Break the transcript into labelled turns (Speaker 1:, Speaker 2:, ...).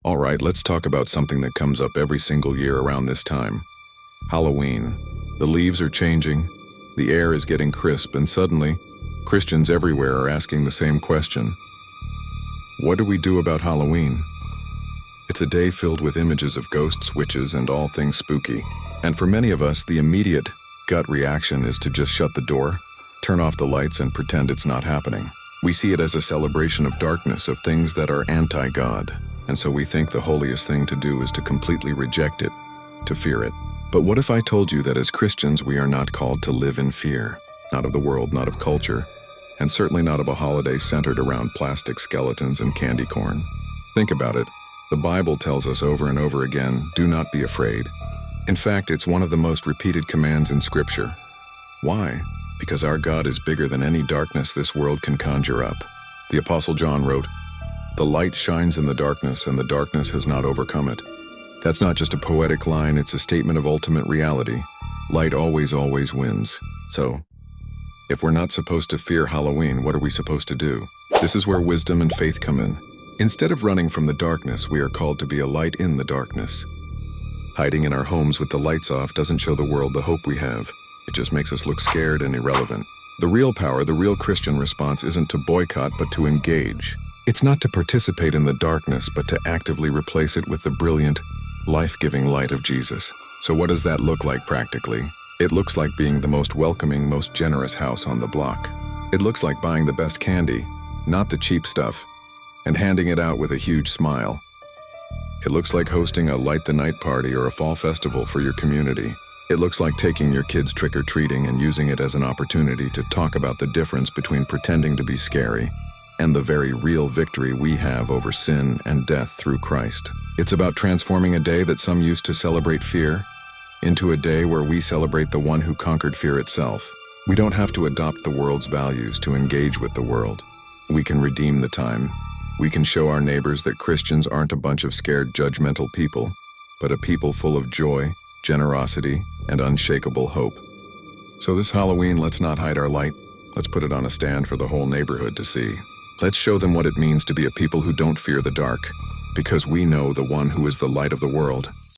Speaker 1: Alright, let's talk about something that comes up every single year around this time. Halloween. The leaves are changing, the air is getting crisp, and suddenly, Christians everywhere are asking the same question. What do we do about Halloween? It's a day filled with images of ghosts, witches, and all things spooky. And for many of us, the immediate gut reaction is to just shut the door, turn off the lights, and pretend it's not happening. We see it as a celebration of darkness, of things that are anti-God. And so we think the holiest thing to do is to completely reject it, to fear it. But what if I told you that as Christians we are not called to live in fear? Not of the world, not of culture, and certainly not of a holiday centered around plastic skeletons and candy corn. Think about it. The Bible tells us over and over again, do not be afraid. In fact, it's one of the most repeated commands in Scripture. Why? Because our God is bigger than any darkness this world can conjure up. The Apostle John wrote, "The light shines in the darkness, and the darkness has not overcome it." That's not just a poetic line, it's a statement of ultimate reality. Light always wins. So, if we're not supposed to fear Halloween, what are we supposed to do? This is where wisdom and faith come in. Instead of running from the darkness, we are called to be a light in the darkness. Hiding in our homes with the lights off doesn't show the world the hope we have. It just makes us look scared and irrelevant. The real power, the real Christian response isn't to boycott, but to engage. It's not to participate in the darkness, but to actively replace it with the brilliant, life-giving light of Jesus. So what does that look like practically? It looks like being the most welcoming, most generous house on the block. It looks like buying the best candy, not the cheap stuff, and handing it out with a huge smile. It looks like hosting a Light the Night party or a fall festival for your community. It looks like taking your kids trick-or-treating and using it as an opportunity to talk about the difference between pretending to be scary and the very real victory we have over sin and death through Christ. It's about transforming a day that some used to celebrate fear into a day where we celebrate the one who conquered fear itself. We don't have to adopt the world's values to engage with the world. We can redeem the time. We can show our neighbors that Christians aren't a bunch of scared, judgmental people, but a people full of joy, generosity, and unshakable hope. So this Halloween, let's not hide our light. Let's put it on a stand for the whole neighborhood to see. Let's show them what it means to be a people who don't fear the dark, because we know the one who is the light of the world.